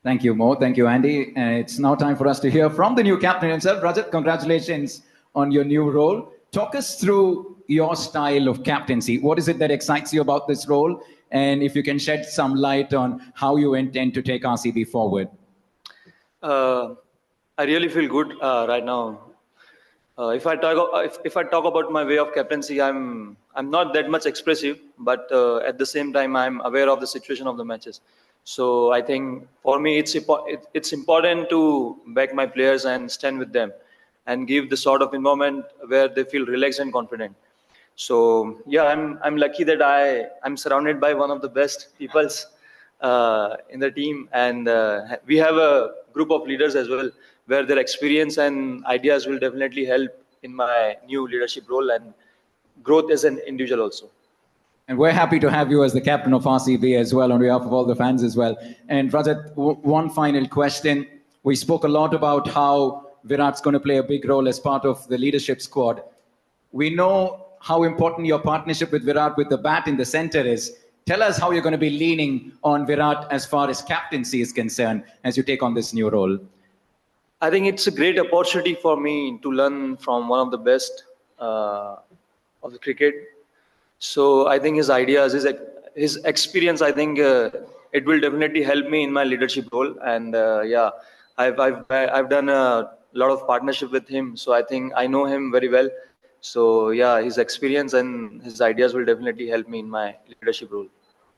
Thank you, Mo. Thank you, Andy. It's now time for us to hear from the new captain himself. Rajat, congratulations on your new role. Talk us through your style of captaincy. What is it that excites you about this role? And if you can shed some light on how you intend to take RCB forward. I really feel good right now. If I talk about my way of captaincy, I'm not that much expressive, but at the same time, I'm aware of the situation of the matches. So I think for me, it's important to back my players and stand with them, and give the sort of environment where they feel relaxed and confident. So yeah, I'm lucky that I'm surrounded by one of the best peoples in the team, and we have a group of leaders as well, where their experience and ideas will definitely help in my new leadership role and growth as an individual also. And we're happy to have you as the captain of RCB as well, on behalf of all the fans as well. And Rajat, one final question. We spoke a lot about how Virat's going to play a big role as part of the leadership squad. We know how important your partnership with Virat with the bat in the center is. Tell us how you're going to be leaning on Virat as far as captaincy is concerned as you take on this new role. I think it's a great opportunity for me to learn from one of the best of the cricket. So I think his ideas, his experience, I think it will definitely help me in my leadership role. And yeah, I've done a lot of partnership with him, so I think I know him very well. So yeah, his experience and his ideas will definitely help me in my leadership role.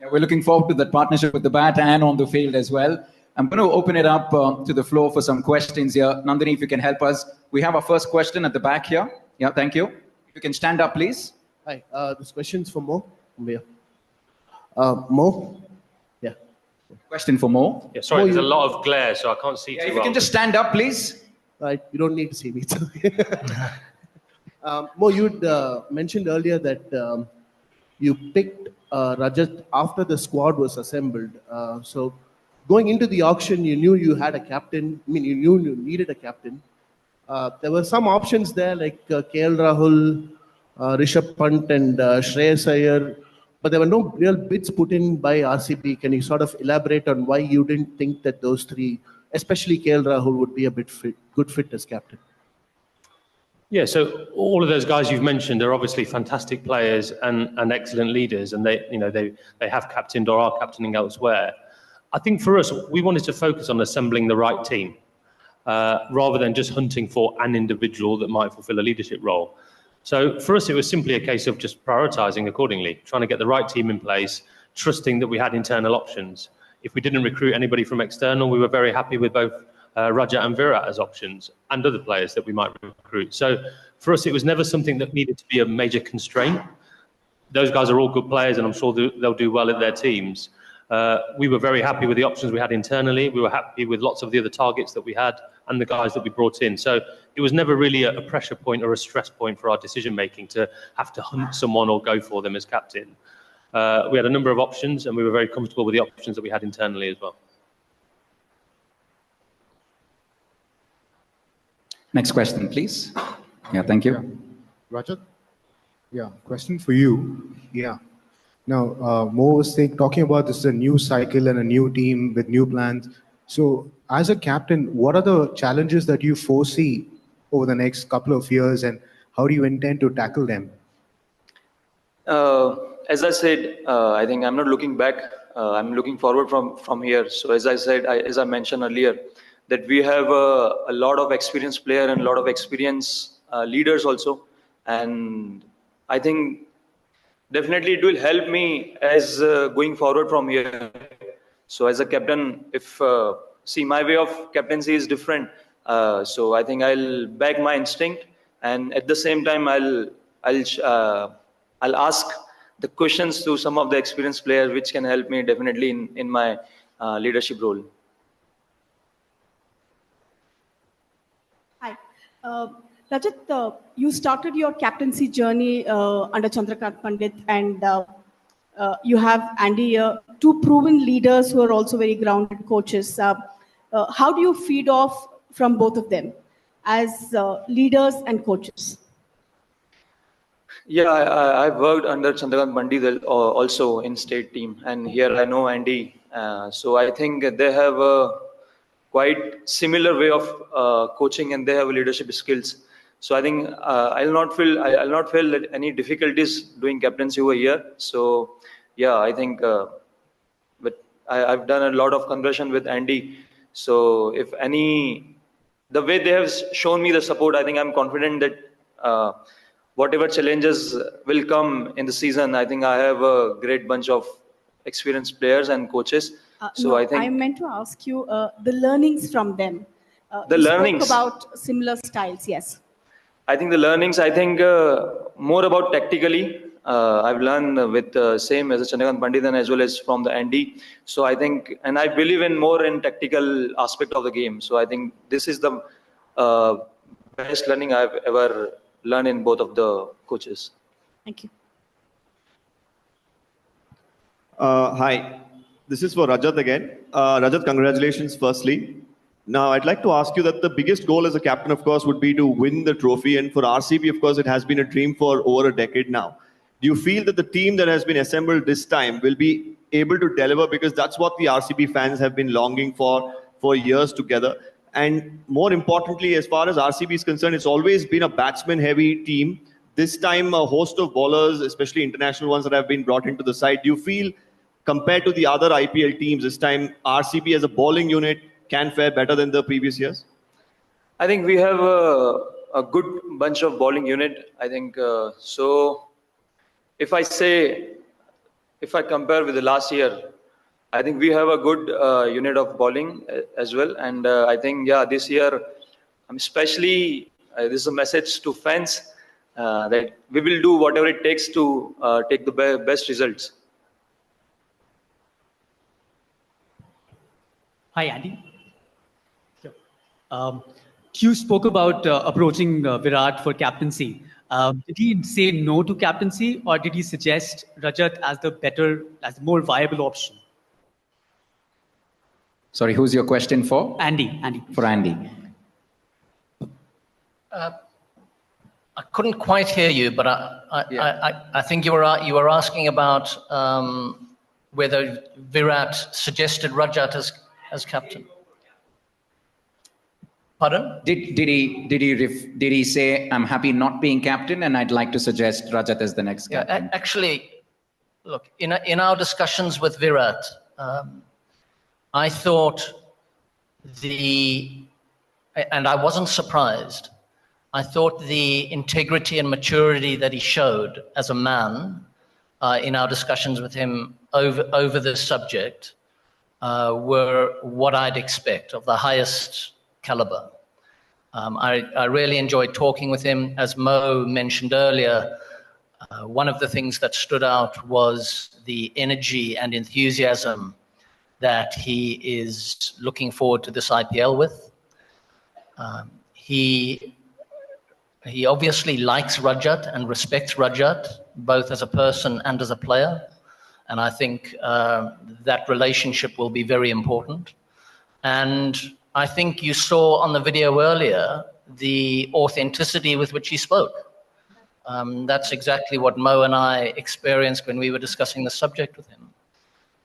Yeah, we're looking forward to that partnership with the bat and on the field as well. I'm going to open it up to the floor for some questions here. Nandini, if you can help us. We have our first question at the back here. Yeah, thank you. If you can stand up, please. Hi, this question's for Mo. Mo? Yeah. Question for Mo. Yeah, sorry, Mo, there's a lot of glare, so I can't see Yeah, too if well. you can just stand up, please. Right, you don't need to see me. Mo, you'd mentioned earlier that you picked Rajat after the squad was assembled. So going into the auction, you knew you had a captain. I mean, you knew you needed a captain. There were some options there like KL Rahul, Rishabh Pant and Shreyas Iyer, but there were no real bids put in by RCB. Can you sort of elaborate on why you didn't think that those three, especially KL Rahul, would be a good fit as captain? Yeah, so all of those guys you've mentioned are obviously fantastic players and excellent leaders, and they have captained or are captaining elsewhere. I think for us, we wanted to focus on assembling the right team rather than just hunting for an individual that might fulfill a leadership role. So for us, it was simply a case of just prioritizing accordingly, trying to get the right team in place, trusting that we had internal options. If we didn't recruit anybody from external, we were very happy with both Rajat and Virat as options and other players that we might recruit. So for us, it was never something that needed to be a major constraint. Those guys are all good players, and I'm sure they'll do well at their teams. We were very happy with the options we had internally. We were happy with lots of the other targets that we had and the guys that we brought in. So it was never really a pressure point or a stress point for our decision making to have to hunt someone or go for them as captain. We had a number of options, and we were very comfortable with the options that we had internally as well. Next question, please. Yeah, thank you. Yeah. Rajat? Yeah, question for you. Yeah. Now, Mo was talking about this is a new cycle and a new team with new plans. So, as a captain, what are the challenges that you foresee over the next couple of years, and how do you intend to tackle them? As I said, I think I'm not looking back. I'm looking forward from here. So, as I said, as I mentioned earlier, that we have a lot of experienced player and a lot of experienced leaders also, and I think definitely it will help me as going forward from here. So as a captain, if see my way of captaincy is different, so I think I'll back my instinct, and at the same time I'll ask the questions to some of the experienced players, which can help me definitely in my leadership role. Hi. Rajat, you started your captaincy journey under Chandrakant Pandit, and you have Andy here, two proven leaders who are also very grounded coaches. How do you feed off from both of them as leaders and coaches? Yeah, I've worked under Chandrakant Pandit also in state team, and here I know Andy. So I think they have quite similar way of coaching, and they have leadership skills. So I think I'll not feel that any difficulties doing captaincy over here. So yeah, I think but I've done a lot of conversion with Andy. So if any, the way they have shown me the support, I think I'm confident that whatever challenges will come in the season, I think I have a great bunch of experienced players and coaches. So No, I think I meant to ask you the learnings from them. the You learnings. spoke about similar styles, yes. I think the learnings, I think more about tactically. I've learned with same as Chandrakant Pandit as well as from the Andy. So I think, and I believe in more in tactical aspect of the game. So I think this is the best learning I've ever learned in both of the coaches. Thank you. Hi, this is for Rajat again. Rajat, congratulations firstly. Now, I'd like to ask you that the biggest goal as a captain, of course, would be to win the trophy. And for RCB, of course, it has been a dream for over a decade now. Do you feel that the team that has been assembled this time will be able to deliver? Because that's what the RCB fans have been longing for years together. And more importantly, as far as RCB is concerned, it's always been a batsman-heavy team. This time, a host of bowlers, especially international ones that have been brought into the side. Do you feel, compared to the other IPL teams, this time RCB as a bowling unit can fare better than the previous years? I think we have a good bunch of bowling unit. I think so. If I compare with the last year, I think we have a good unit of bowling as well. And I think, yeah, this year, especially, this is a message to fans that we will do whatever it takes to take the best results. Hi, Andy. You spoke about approaching Virat for captaincy. Did he say no to captaincy, or did he suggest Rajat as the more viable option? Sorry, who's your question for? Andy. For Andy. I couldn't quite hear you, but I think you were asking about whether Virat suggested Rajat as captain. Pardon? Did he say, I'm happy not being captain and I'd like to suggest Rajat as the next captain? Yeah, actually, look, in our discussions with Virat, I thought and I wasn't surprised, I thought the integrity and maturity that he showed as a man in our discussions with him over this subject were what I'd expect, of the highest caliber. I really enjoyed talking with him. As Mo mentioned earlier, one of the things that stood out was the energy and enthusiasm that he is looking forward to this IPL with. He obviously likes Rajat and respects Rajat, both as a person and as a player. And I think that relationship will be very important. And I think you saw on the video earlier the authenticity with which he spoke. That's exactly what Mo and I experienced when we were discussing the subject with him.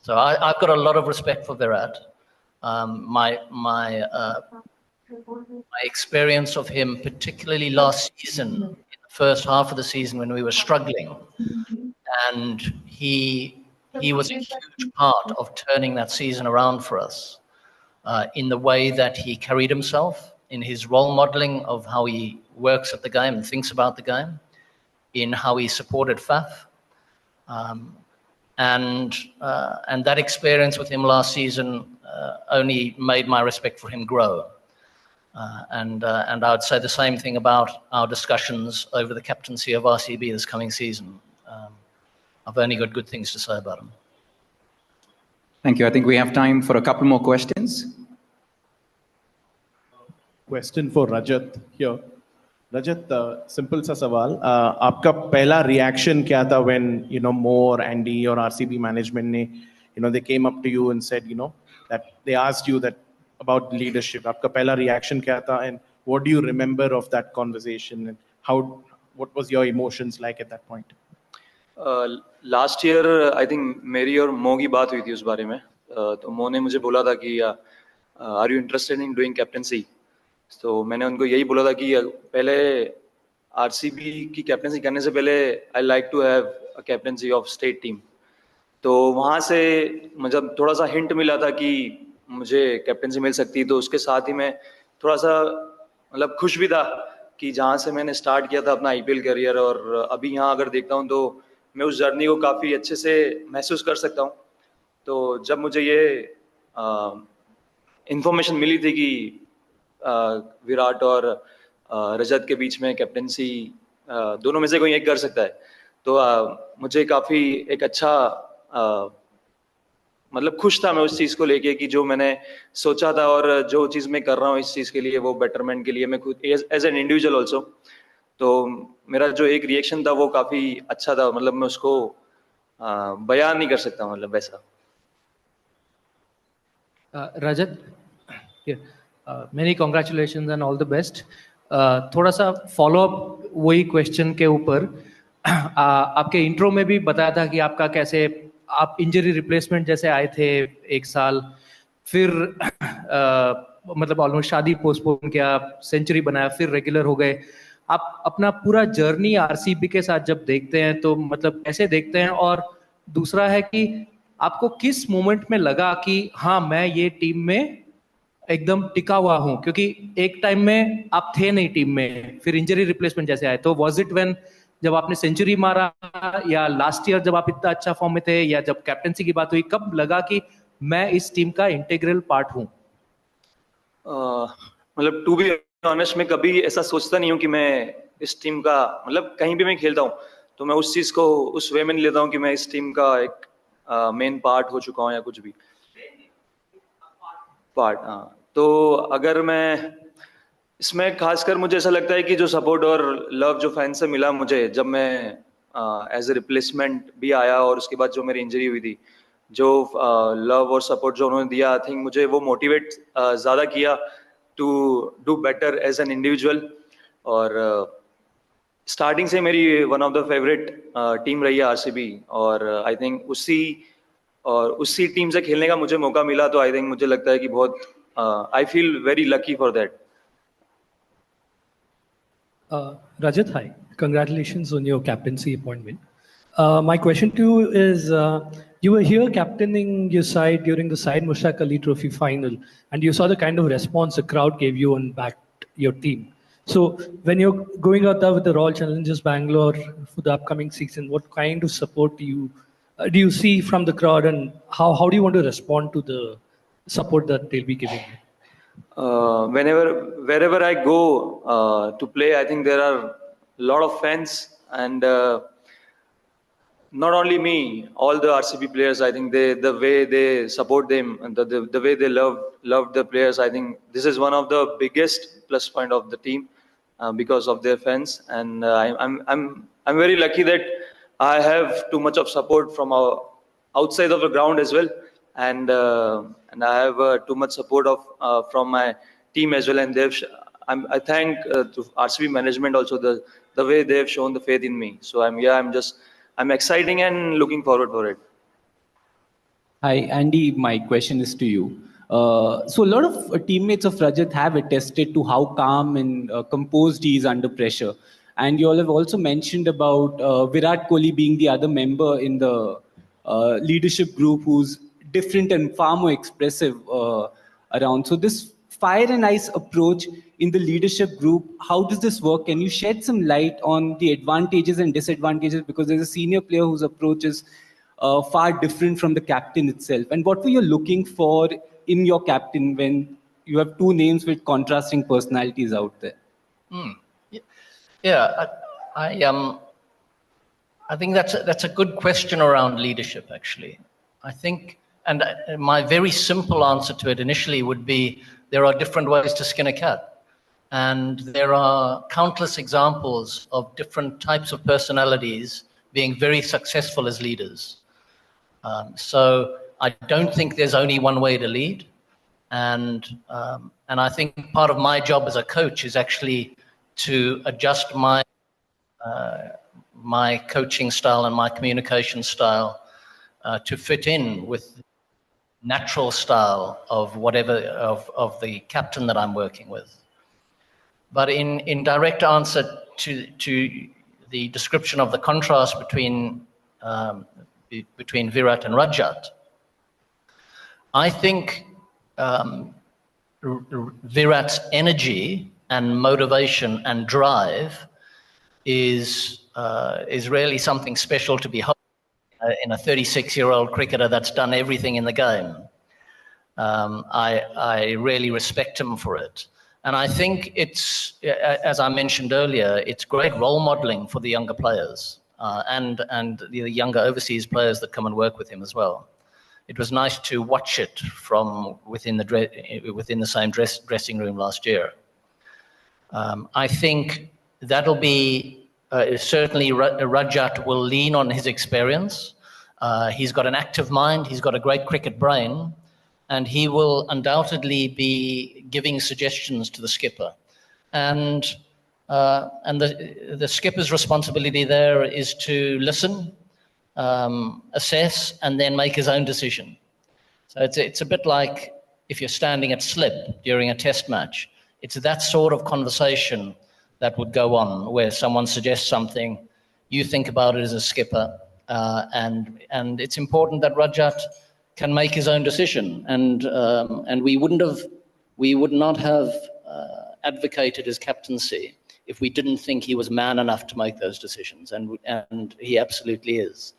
So I've got a lot of respect for Virat. My experience of him, particularly last season, in the first half of the season when we were struggling, and he was a huge part of turning that season around for us in the way that he carried himself, in his role modeling of how he works at the game and thinks about the game, in how he supported Faf. And that experience with him last season only made my respect for him grow. And I would say the same thing about our discussions over the captaincy of RCB this coming season. I've only got good things to say about him. Thank you. I think we have time for a couple more questions. Question for Rajat here. Rajat, simple सा सवाल. आपका पहला reaction क्या था when Mo or Andy or RCB management ने they came up to you and said that they asked you that about leadership. आपका पहला reaction क्या था, and what do you remember of that conversation, and what was your emotions like at that point? Last year I think मेरी और मो की बात हुई थी उस बारे में. तो मो ने मुझे बोला था कि are you interested in doing captaincy? तो मैंने उनको यही बोला था कि पहले आरसीबी की कैप्टनसी करने से पहले I like to have a captaincy of state team. तो वहाँ से मतलब थोड़ा सा हिंट मिला था कि मुझे कैप्टनसी मिल सकती है, तो उसके साथ ही मैं थोड़ा सा मतलब खुश भी था कि जहाँ से मैंने स्टार्ट किया था अपना आईपीएल करियर, और अभी यहाँ अगर देखता हूँ तो मैं उस जर्नी को काफ़ी अच्छे से महसूस कर सकता हूँ। तो जब मुझे ये इंफॉर्मेशन मिली थी कि विराट और रजत के बीच में कैप्टनसी दोनों में से कोई एक कर सकता है, तो मुझे काफ़ी एक अच्छा मतलब खुश था मैं उस चीज़ को लेके कि जो मैंने सोचा था और जो चीज़ मैं कर रहा हूँ इस चीज़ के लिए, वो बेटरमेंट के लिए, मैं खुद एज एन इंडिविजुअल ऑल्सो। तो मेरा जो एक रिएक्शन था वो काफ़ी अच्छा था, मतलब मैं उसको बयान नहीं कर सकता, मतलब वैसा। Rajat, yeah, many congratulations and all the best. थोड़ा सा फॉलो अप वही क्वेश्चन के ऊपर आपके इंट्रो में भी बताया था कि आपका कैसे आप इंजरी रिप्लेसमेंट जैसे आए थे एक साल, फिर मतलब ऑलमोस्ट शादी पोस्टपोन किया, सेंचुरी बनाया, फिर रेगुलर हो गए। आप अपना पूरा जर्नी आरसीबी के साथ जब देखते हैं तो मतलब कैसे देखते हैं? और दूसरा है कि आपको किस मोमेंट में लगा कि हाँ मैं ये टीम में एकदम टिका हुआ हूं? क्योंकि एक टाइम में आप थे नहीं टीम में, फिर इंजरी रिप्लेसमेंट जैसे आए, तो वाज इट व्हेन जब आपने सेंचुरी मारा, या लास्ट ईयर जब आप इतना अच्छा फॉर्म में थे, या जब कैप्टनसी की बात हुई, कब लगा कि मैं इस टीम का इंटीग्रल पार्ट हूं? मतलब टू बी ऑनेस्ट मैं कभी ऐसा सोचता नहीं हूँ कि मैं इस टीम का, मतलब कहीं भी मैं खेलता हूँ तो मैं उस चीज को उस वे में नहीं लेता हूँ कि मैं इस टीम का एक मेन पार्ट हो चुका हूँ या कुछ भी पार्ट। हाँ, तो अगर मैं इसमें खासकर मुझे ऐसा लगता है कि जो सपोर्ट और लव जो फैन से मिला मुझे, जब मैं एज ए रिप्लेसमेंट भी आया और उसके बाद जो मेरी इंजरी हुई थी, जो लव और सपोर्ट जो उन्होंने दिया, आई थिंक मुझे वो मोटिवेट ज़्यादा किया to do better as an individual. और स्टार्टिंग से मेरी one of the favourite team रही है आरसीबी, और आई थिंक उसी टीम से खेलने का मुझे मौका मिला, तो आई थिंक मुझे लगता है कि बहुत I feel very lucky for that. Rajat, hi. Congratulations on your captaincy appointment. My question to you is, you were here captaining your side during the Syed Mushtaq Ali Trophy final, and you saw the kind of response the crowd gave you and backed your team. So when you're going out there with the Royal Challengers Bangalore for the upcoming season, what kind of support do you see from the crowd, and how do you want to respond to the support that they'll be giving you? Wherever I go to play, I think there are a lot of fans, and not only me, all the RCB players. I think the way they support them and the way they love the players, I think this is one of the biggest plus point of the team because of their fans. And I'm very lucky that I have too much of support from outside of the ground as well, and I have too much support of from my team as well. And I thank to RCB management also the way they have shown the faith in me. So I'm exciting and looking forward for it. Hi, Andy. My question is to you. So a lot of teammates of Rajat have attested to how calm and composed he is under pressure. And you all have also mentioned about Virat Kohli being the other member in the leadership group who's different and far more expressive around. So this fire and ice approach in the leadership group, how does this work? Can you shed some light on the advantages and disadvantages? Because there's a senior player whose approach is far different from the captain itself. And what were you looking for in your captain when you have two names with contrasting personalities out there? Yeah, I think that's a good question around leadership, actually. I think, and my very simple answer to it initially would be there are different ways to skin a cat. And there are countless examples of different types of personalities being very successful as leaders. So I don't think there's only one way to lead. And I think part of my job as a coach is actually to adjust my coaching style and my communication style to fit in with natural style of whatever of the captain that I'm working with. But in direct answer to the description of the contrast between Virat and Rajat, I think Virat's energy and motivation and drive is really something special to behold in a 36-year-old cricketer that's done everything in the game. I really respect him for it. And I think it's, as I mentioned earlier, it's great role modeling for the younger players and the younger overseas players that come and work with him as well. It was nice to watch it from within the same dressing room last year. I think that'll be certainly Rajat will lean on his experience. He's got an active mind. He's got a great cricket brain. And he will undoubtedly be giving suggestions to the skipper. And the skipper's responsibility there is to listen, assess, and then make his own decision. So it's a bit like if you're standing at slip during a test match. It's that sort of conversation that would go on where someone suggests something, you think about it as a skipper, and it's important that Rajat can make his own decision, and we would not have advocated his captaincy if we didn't think he was man enough to make those decisions, and he absolutely is.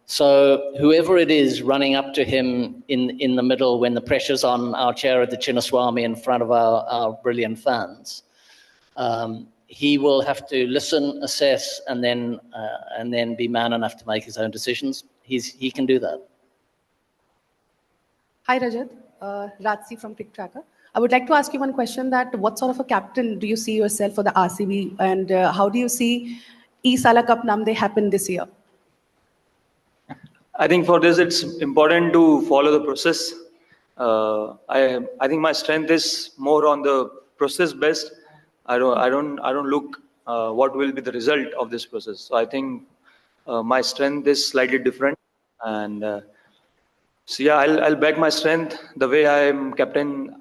So whoever it is running up to him in the middle when the pressure's on our chair at the Chinnaswamy in front of our brilliant fans, he will have to listen, assess, and then be man enough to make his own decisions. He can do that. Hi, Rajat. Ratsi from Pick Tracker. I would like to ask you one question: that what sort of a captain do you see yourself for the RCB, and how do you see E-Sala Cup Namde happen this year? I think for this, it's important to follow the process. I think my strength is more on the process based. I don't look what will be the result of this process. So I think my strength is slightly different, and so yeah, I'll back my strength the way I'm captaining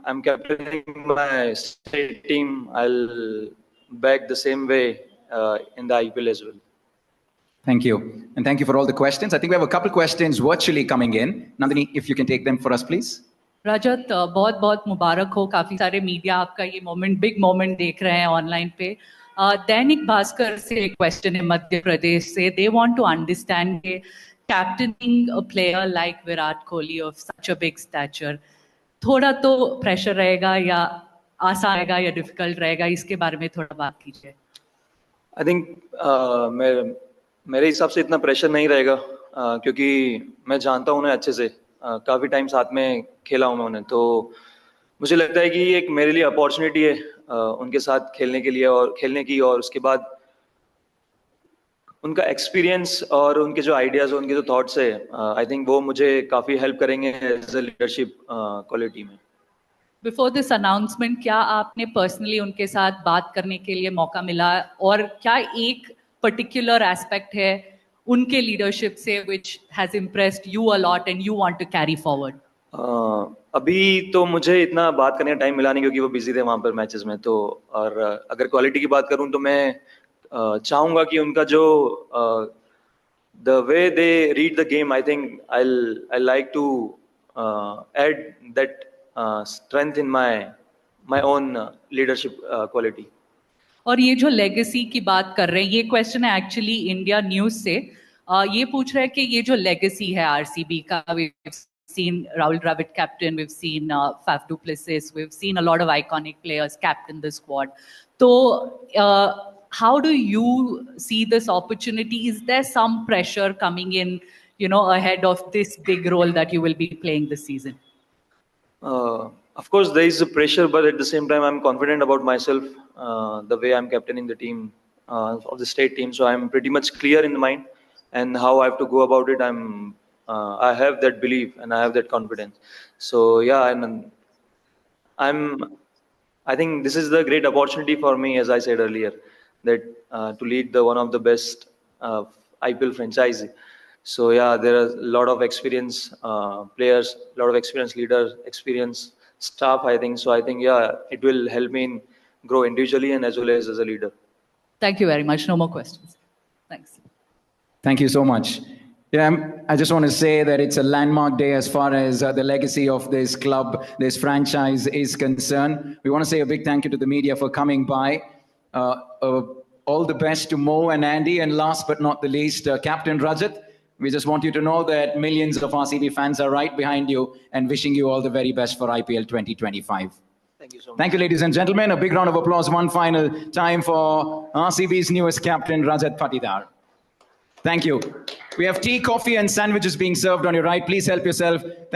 my state team. I'll back the same way in the IPL as well. Thank you. And thank you for all the questions. I think we have a couple questions virtually coming in. Nandini, if you can take them for us, please. रजत बहुत बहुत मुबारक हो, काफ़ी सारे media आपका ये moment big moment देख रहे हैं ऑनलाइन पे. दैनिक भास्कर से एक क्वेश्चन है मध्य प्रदेश से. दे वांट टू अंडरस्टैंड के captaining a player like Virat Kohli of such a big stature, थोड़ा तो प्रेशर रहेगा या आसान रहेगा या डिफिकल्ट रहेगा, इसके बारे में थोड़ा बात कीजिए. आई थिंक मेरे हिसाब से इतना प्रेशर नहीं रहेगा, क्योंकि मैं जानता हूँ उन्हें अच्छे से, काफ़ी टाइम साथ में खेला हूँ मैं उन्हें, तो मुझे लगता है कि ये एक मेरे लिए अपॉर्चुनिटी है उनके साथ खेलने के लिए और खेलने की, और उसके बाद उनका एक्सपीरियंस और उनके जो आइडियाज उनके जो थॉट्स है, आई थिंक वो मुझे काफ़ी हेल्प करेंगे एज अ लीडरशिप क्वालिटी में. बिफोर दिस अनाउंसमेंट क्या आपने पर्सनली उनके साथ बात करने के लिए मौका मिला, और क्या एक पर्टिकुलर एस्पेक्ट है उनके लीडरशिप से which has impressed you a lot and you want to carry forward? अभी तो मुझे इतना बात करने का टाइम मिला नहीं, क्योंकि वो बिजी थे वहाँ पर मैचेस में. तो और अगर क्वालिटी की बात करूँ तो मैं चाहूँगा कि उनका जो the way they read the game, I think I like to add that strength in my own leadership quality. और ये जो लेगेसी की बात कर रहे हैं, ये क्वेश्चन है एक्चुअली इंडिया न्यूज से. ये पूछ रहे हैं कि ये जो लेगेसी है आरसीबी का, we've seen Rahul Dravid captain, we've seen Faf du Plessis, we've seen a lot of iconic players captain the squad. So how do you see this opportunity? Is there some pressure coming in, ahead of this big role that you will be playing this season? Of course, there is a pressure, but at the same time, I'm confident about myself, the way I'm captaining the team of the state team. So I'm pretty much clear in the mind, and how I have to go about it. I have that belief and I have that confidence. So yeah, I think this is the great opportunity for me, as I said earlier, that to lead one of the best IPL franchise. So yeah, there are a lot of experienced players, a lot of experienced leaders, experienced staff, I think. So I think, yeah, it will help me in grow individually and as well as a leader. Thank you very much. No more questions. Thanks. Thank you so much. Yeah, I just want to say that it's a landmark day as far as the legacy of this club, this franchise is concerned. We want to say a big thank you to the media for coming by. All the best to Mo and Andy. And last but not the least, Captain Rajat. We just want you to know that millions of RCB fans are right behind you and wishing you all the very best for IPL 2025. Thank you so much. Thank you, ladies and gentlemen. A big round of applause one final time for RCB's newest captain, Rajat Patidar. Thank you. We have tea, coffee, and sandwiches being served on your right. Please help yourself. Thank you.